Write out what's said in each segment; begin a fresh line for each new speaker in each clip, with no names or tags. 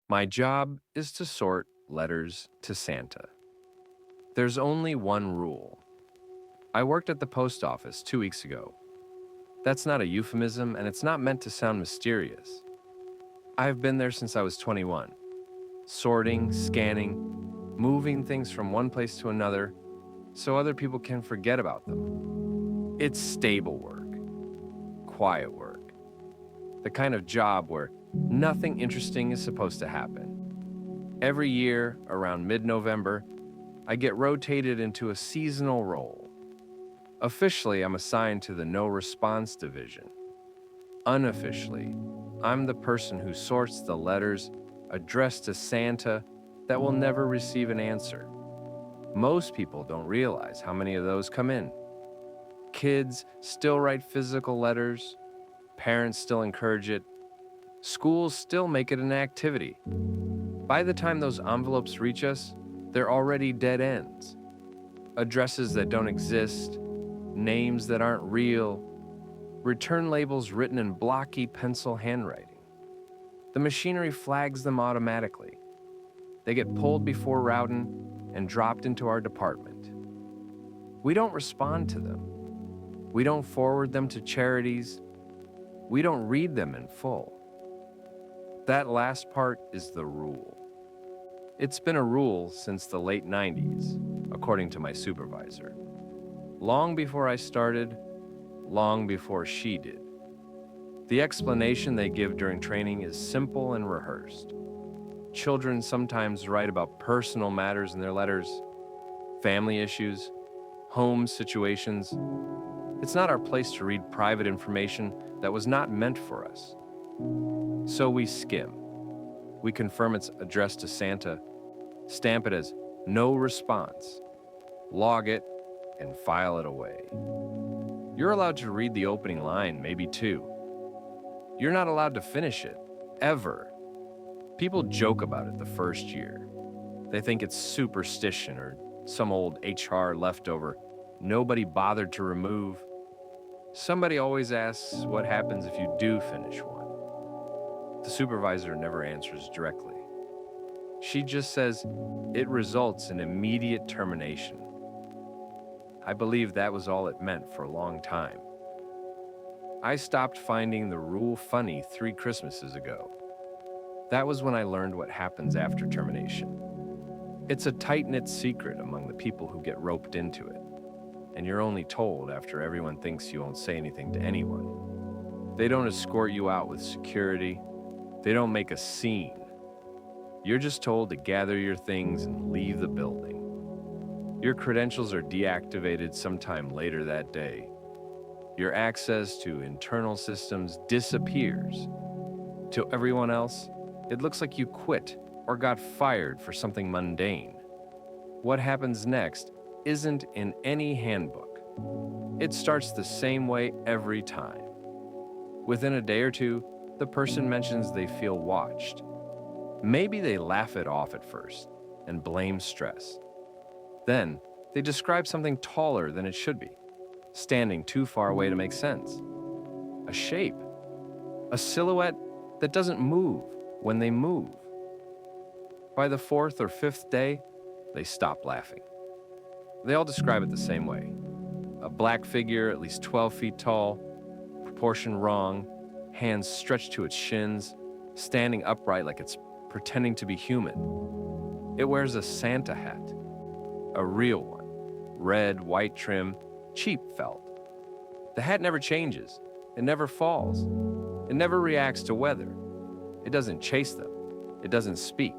My job is to sort letters to Santa. There's only one rule. I worked at the post office 2 weeks ago. That's not a euphemism, and it's not meant to sound mysterious. I've been there since I was 21, sorting, scanning, moving things from one place to another so other people can forget about them. It's stable work, quiet work, the kind of job where nothing interesting is supposed to happen. Every year, around mid-November, I get rotated into a seasonal role. Officially, I'm assigned to the no response division. Unofficially, I'm the person who sorts the letters addressed to Santa that will never receive an answer. Most people don't realize how many of those come in. Kids still write physical letters, parents still encourage it, schools still make it an activity. By the time those envelopes reach us, they're already dead ends. Addresses that don't exist, names that aren't real, return labels written in blocky pencil handwriting. The machinery flags them automatically. They get pulled before routing and dropped into our department. We don't respond to them. We don't forward them to charities. We don't read them in full. That last part is the rule. It's been a rule since the late 90s, according to my supervisor. Long before I started, long before she did. The explanation they give during training is simple and rehearsed. Children sometimes write about personal matters in their letters, family issues, home situations. It's not our place to read private information that was not meant for us. So we skim. We confirm it's addressed to Santa, stamp it as no response, log it, and file it away. You're allowed to read the opening line, maybe two. You're not allowed to finish it, ever. People joke about it the first year. They think it's superstition or some old HR leftover nobody bothered to remove. Somebody always asks what happens if you do finish one. The supervisor never answers directly. She just says it results in immediate termination. I believe that was all it meant for a long time. I stopped finding the rule funny 3 Christmases ago. That was when I learned what happens after termination. It's a tight-knit secret among the people who get roped into it, and you're only told after everyone thinks you won't say anything to anyone. They don't escort you out with security. They don't make a scene. You're just told to gather your things and leave the building. Your credentials are deactivated sometime later that day. Your access to internal systems disappears. To everyone else, it looks like you quit or got fired for something mundane. What happens next isn't in any handbook. It starts the same way every time. Within a day or two, the person mentions they feel watched. Maybe they laugh it off at first and blame stress. Then, they describe something taller than it should be, standing too far away to make sense. A shape, a silhouette that doesn't move when they move. By the 4th or 5th day, they stop laughing. They all describe it the same way. A black figure, at least 12 feet tall, proportion wrong, hands stretched to its shins, standing upright like it's pretending to be human. It wears a Santa hat, a real one, red, white trim, cheap felt. The hat never changes, it never falls, it never reacts to weather. It doesn't chase them, it doesn't speak.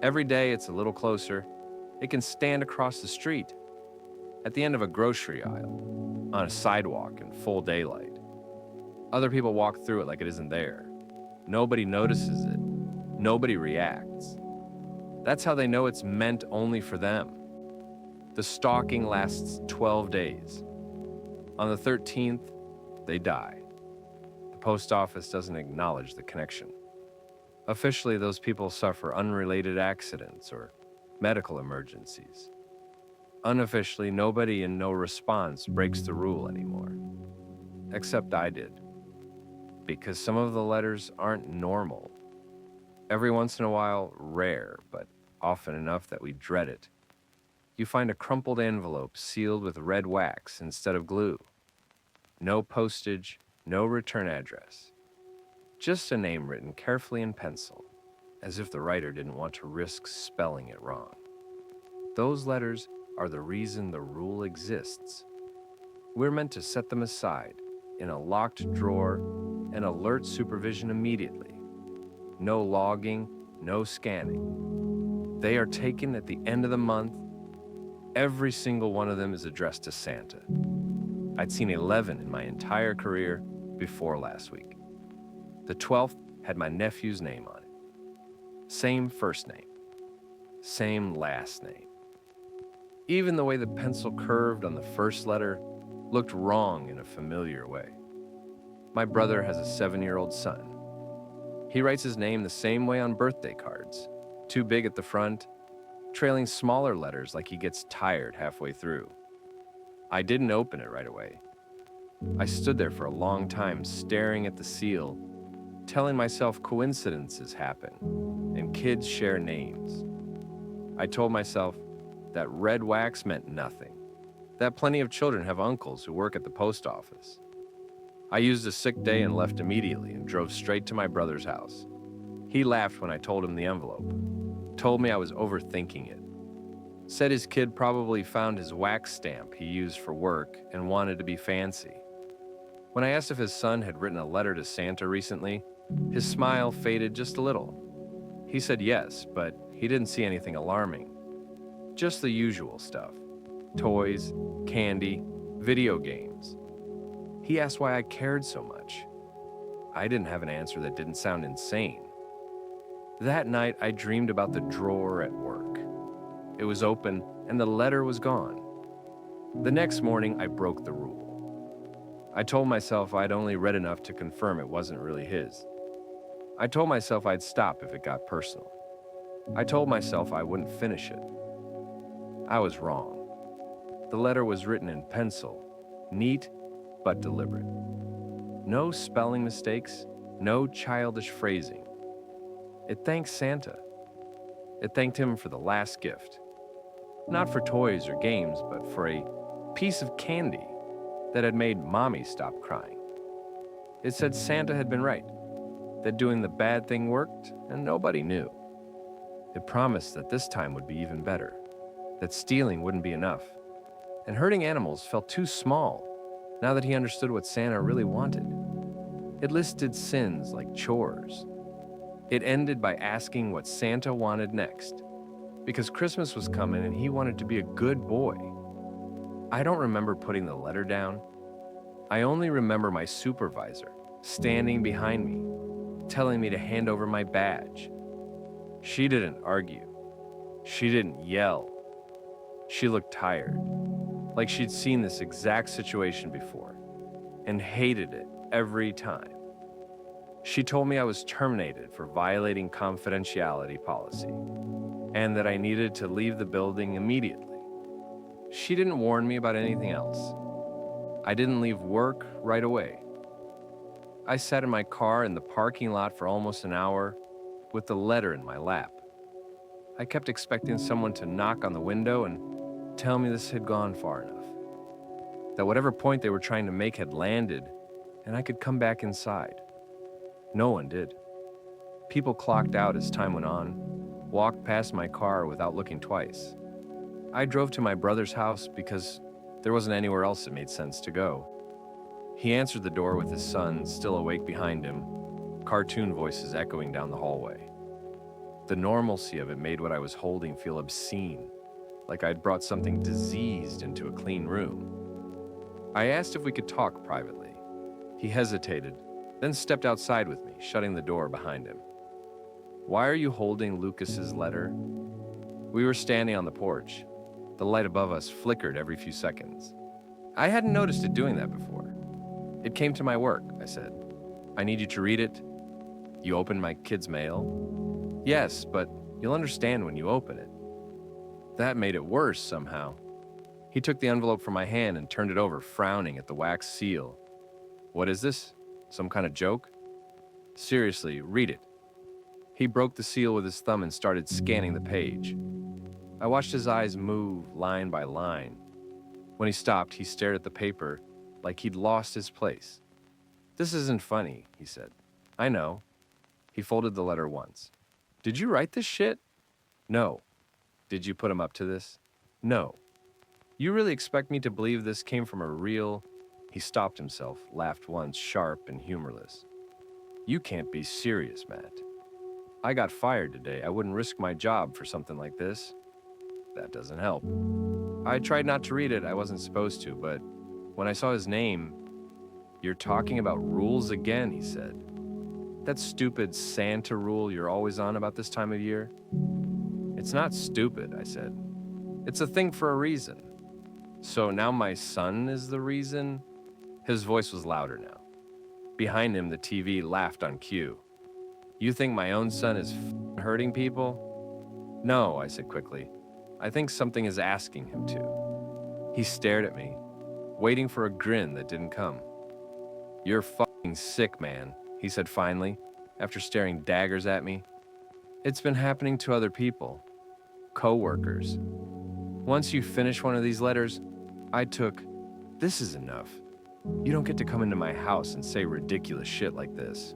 Every day it's a little closer. It can stand across the street, at the end of a grocery aisle, on a sidewalk in full daylight. Other people walk through it like it isn't there. Nobody notices it. Nobody reacts. That's how they know it's meant only for them. The stalking lasts 12 days. On the 13th, they die. The post office doesn't acknowledge the connection. Officially, those people suffer unrelated accidents or medical emergencies. Unofficially, nobody in no response breaks the rule anymore. Except I did. Because some of the letters aren't normal. Every once in a while, rare, but often enough that we dread it, you find a crumpled envelope sealed with red wax instead of glue. No postage, no return address. Just a name written carefully in pencil, as if the writer didn't want to risk spelling it wrong. Those letters are the reason the rule exists. We're meant to set them aside in a locked drawer and alert supervision immediately. No logging, no scanning. They are taken at the end of the month. Every single one of them is addressed to Santa. I'd seen 11 in my entire career before last week. The 12th had my nephew's name on it. Same first name, same last name. Even the way the pencil curved on the first letter looked wrong in a familiar way. My brother has a 7-year-old son. He writes his name the same way on birthday cards, too big at the front, trailing smaller letters like he gets tired halfway through. I didn't open it right away. I stood there for a long time staring at the seal, telling myself coincidences happen and kids share names. I told myself that red wax meant nothing, that plenty of children have uncles who work at the post office. I used a sick day and left immediately and drove straight to my brother's house. He laughed when I told him the envelope, told me I was overthinking it, said his kid probably found his wax stamp he used for work and wanted to be fancy. When I asked if his son had written a letter to Santa recently, his smile faded just a little. He said yes, but he didn't see anything alarming. Just the usual stuff. Toys, candy, video games. He asked why I cared so much. I didn't have an answer that didn't sound insane. That night, I dreamed about the drawer at work. It was open, and the letter was gone. The next morning, I broke the rule. I told myself I'd only read enough to confirm it wasn't really his. I told myself I'd stop if it got personal. I told myself I wouldn't finish it. I was wrong. The letter was written in pencil, neat but deliberate. No spelling mistakes, no childish phrasing. It thanked Santa. It thanked him for the last gift. Not for toys or games, but for a piece of candy that had made Mommy stop crying. It said Santa had been right, that doing the bad thing worked and nobody knew. It promised that this time would be even better, that stealing wouldn't be enough, and hurting animals felt too small now that he understood what Santa really wanted. It listed sins like chores. It ended by asking what Santa wanted next, because Christmas was coming and he wanted to be a good boy. I don't remember putting the letter down. I only remember my supervisor standing behind me, telling me to hand over my badge. She didn't argue. She didn't yell. She looked tired, like she'd seen this exact situation before and hated it every time. She told me I was terminated for violating confidentiality policy and that I needed to leave the building immediately. She didn't warn me about anything else. I didn't leave work right away. I sat in my car in the parking lot for almost an hour with the letter in my lap. I kept expecting someone to knock on the window and tell me this had gone far enough, that whatever point they were trying to make had landed and I could come back inside. No one did. People clocked out as time went on, walked past my car without looking twice. I drove to my brother's house because there wasn't anywhere else it made sense to go. He answered the door with his son still awake behind him, cartoon voices echoing down the hallway. The normalcy of it made what I was holding feel obscene, like I'd brought something diseased into a clean room. I asked if we could talk privately. He hesitated, then stepped outside with me, shutting the door behind him. "Why are you holding Lucas's letter?" We were standing on the porch. The light above us flickered every few seconds. I hadn't noticed it doing that before. "It came to my work," I said. "I need you to read it." "You opened my kid's mail?" "Yes, but you'll understand when you open it." That made it worse somehow. He took the envelope from my hand and turned it over, frowning at the wax seal. "What is this? Some kind of joke?" "Seriously, read it." He broke the seal with his thumb and started scanning the page. I watched his eyes move line by line. When he stopped, he stared at the paper like he'd lost his place. "This isn't funny," he said. "I know." He folded the letter once. "Did you write this shit?" "No." "Did you put him up to this?" "No." "You really expect me to believe this came from a real—" He stopped himself, laughed once, sharp and humorless. "You can't be serious, Matt. I got fired today. I wouldn't risk my job for something like this." "That doesn't help." I tried not to read it. I wasn't supposed to, but when I saw his name— "You're talking about rules again," he said. "That stupid Santa rule you're always on about this time of year?" "It's not stupid," I said. "It's a thing for a reason." "So now my son is the reason?" His voice was louder now. Behind him, the TV laughed on cue. "You think my own son is hurting people?" "No," I said quickly. "I think something is asking him to." He stared at me, waiting for a grin that didn't come. "You're fucking sick, man," he said finally, after staring daggers at me. "It's been happening to other people. Co-workers. Once you finish one of these letters, I took— This is enough. You don't get to come into my house and say ridiculous shit like this.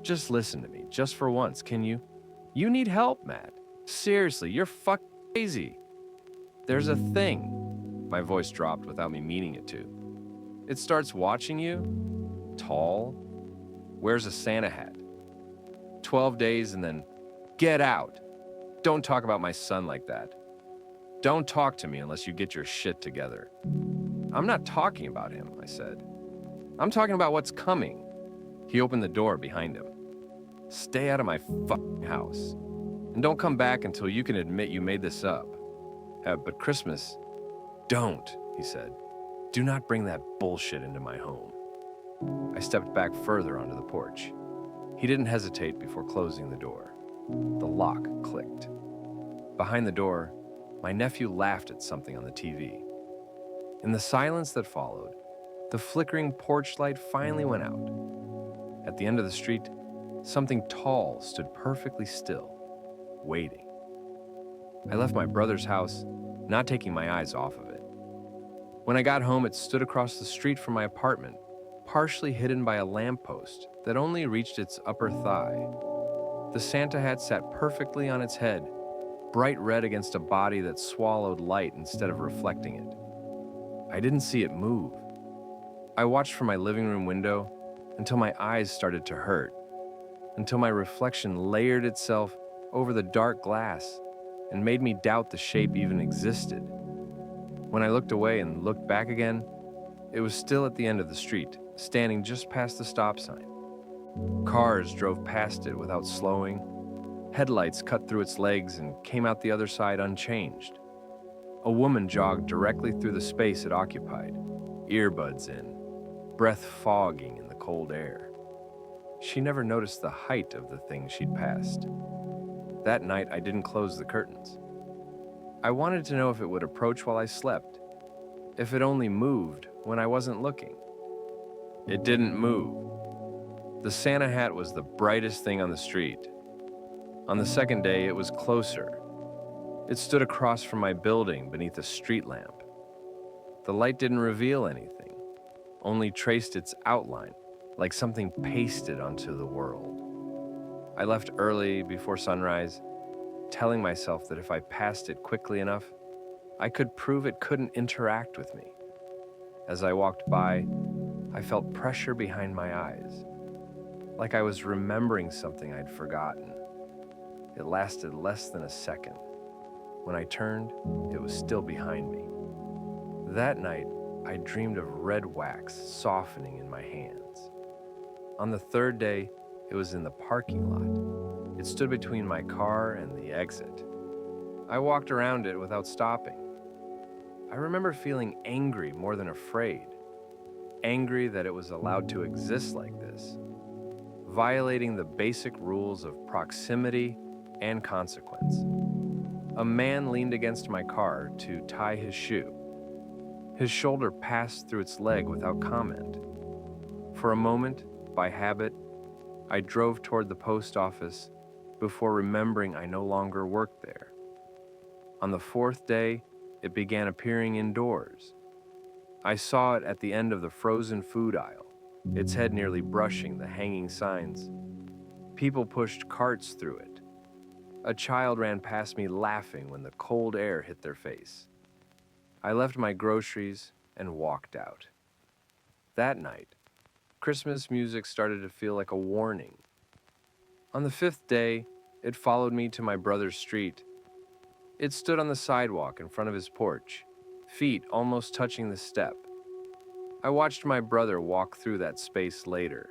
Just listen to me, just for once, can you? You need help, Matt. Seriously, you're fucking crazy. There's a thing." My voice dropped without me meaning it to. "It starts watching you. Tall. Wears a Santa hat. 12 days and then— Get out. Don't talk about my son like that. Don't talk to me unless you get your shit together." "I'm not talking about him," I said. "I'm talking about what's coming." He opened the door behind him. "Stay out of my fucking house. And don't come back until you can admit you made this up. But Christmas— Don't," he said. "Do not bring that bullshit into my home." I stepped back further onto the porch. He didn't hesitate before closing the door. The lock clicked. Behind the door, my nephew laughed at something on the TV. In the silence that followed, the flickering porch light finally went out. At the end of the street, something tall stood perfectly still, waiting. I left my brother's house, not taking my eyes off of it. When I got home, it stood across the street from my apartment, partially hidden by a lamppost that only reached its upper thigh. The Santa hat sat perfectly on its head, bright red against a body that swallowed light instead of reflecting it. I didn't see it move. I watched from my living room window until my eyes started to hurt, until my reflection layered itself over the dark glass and made me doubt the shape even existed. When I looked away and looked back again, it was still at the end of the street, standing just past the stop sign. Cars drove past it without slowing. Headlights cut through its legs and came out the other side unchanged. A woman jogged directly through the space it occupied, earbuds in, breath fogging in the cold air. She never noticed the height of the thing she'd passed. That night, I didn't close the curtains. I wanted to know if it would approach while I slept, if it only moved when I wasn't looking. It didn't move. The Santa hat was the brightest thing on the street. On the second day, it was closer. It stood across from my building beneath a street lamp. The light didn't reveal anything, only traced its outline like something pasted onto the world. I left early before sunrise, telling myself that if I passed it quickly enough, I could prove it couldn't interact with me. As I walked by, I felt pressure behind my eyes, like I was remembering something I'd forgotten. It lasted less than a second. When I turned, it was still behind me. That night, I dreamed of red wax softening in my hands. On the third day, it was in the parking lot. It stood between my car and the exit. I walked around it without stopping. I remember feeling angry more than afraid. Angry that it was allowed to exist like this, violating the basic rules of proximity and consequence. A man leaned against my car to tie his shoe. His shoulder passed through its leg without comment. For a moment, by habit, I drove toward the post office before remembering I no longer worked there. On the fourth day, it began appearing indoors. I saw it at the end of the frozen food aisle, its head nearly brushing the hanging signs. People pushed carts through it. A child ran past me laughing when the cold air hit their face. I left my groceries and walked out. That night, Christmas music started to feel like a warning. On the fifth day, it followed me to my brother's street. It stood on the sidewalk in front of his porch, feet almost touching the step. I watched my brother walk through that space later,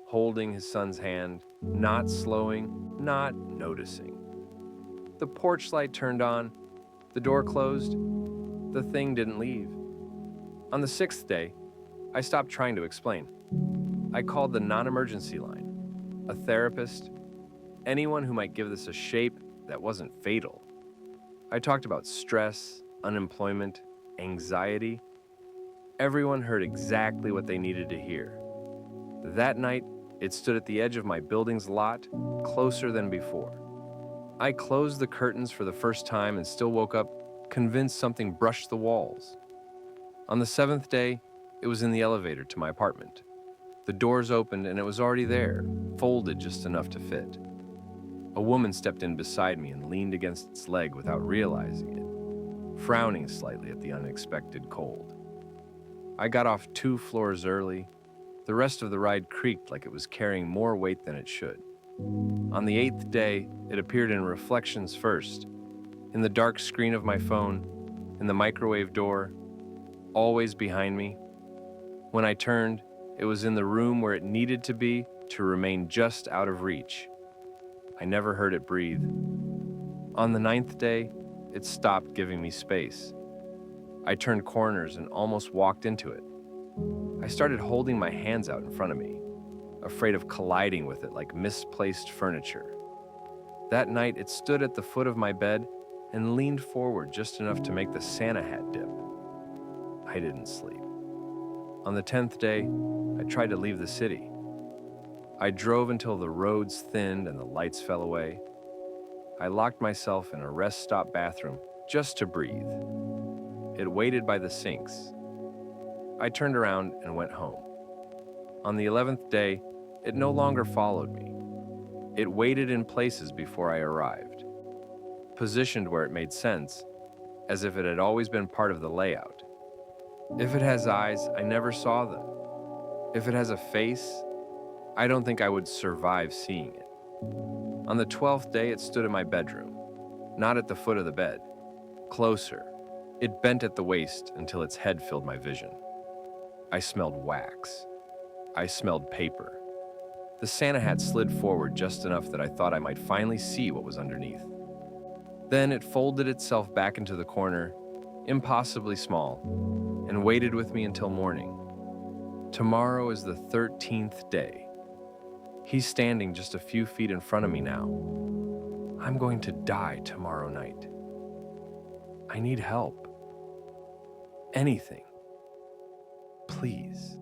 holding his son's hand, not slowing, not noticing. The porch light turned on, the door closed, the thing didn't leave. On the sixth day, I stopped trying to explain. I called the non-emergency line, a therapist, anyone who might give this a shape that wasn't fatal. I talked about stress, unemployment, anxiety. Everyone heard exactly what they needed to hear. That night, it stood at the edge of my building's lot, closer than before. I closed the curtains for the first time and still woke up, convinced something brushed the walls. On the seventh day, it was in the elevator to my apartment. The doors opened and it was already there, folded just enough to fit. A woman stepped in beside me and leaned against its leg without realizing it, frowning slightly at the unexpected cold. I got off 2 floors early. The rest of the ride creaked like it was carrying more weight than it should. On the 8th day, it appeared in reflections first, in the dark screen of my phone, in the microwave door, always behind me. When I turned, it was in the room where it needed to be to remain just out of reach. I never heard it breathe. On the 9th day, it stopped giving me space. I turned corners and almost walked into it. I started holding my hands out in front of me, afraid of colliding with it like misplaced furniture. That night, it stood at the foot of my bed and leaned forward just enough to make the Santa hat dip. I didn't sleep. On the 10th day, I tried to leave the city. I drove until the roads thinned and the lights fell away. I locked myself in a rest stop bathroom just to breathe. It waited by the sinks. I turned around and went home. On the 11th day, it no longer followed me. It waited in places before I arrived, positioned where it made sense, as if it had always been part of the layout. If it has eyes, I never saw them. If it has a face, I don't think I would survive seeing it. On the 12th day, it stood in my bedroom, not at the foot of the bed, closer. It bent at the waist until its head filled my vision. I smelled wax. I smelled paper. The Santa hat slid forward just enough that I thought I might finally see what was underneath. Then it folded itself back into the corner, impossibly small, and waited with me until morning. Tomorrow is the 13th day. He's standing just a few feet in front of me now. I'm going to die tomorrow night. I need help. Anything. Please.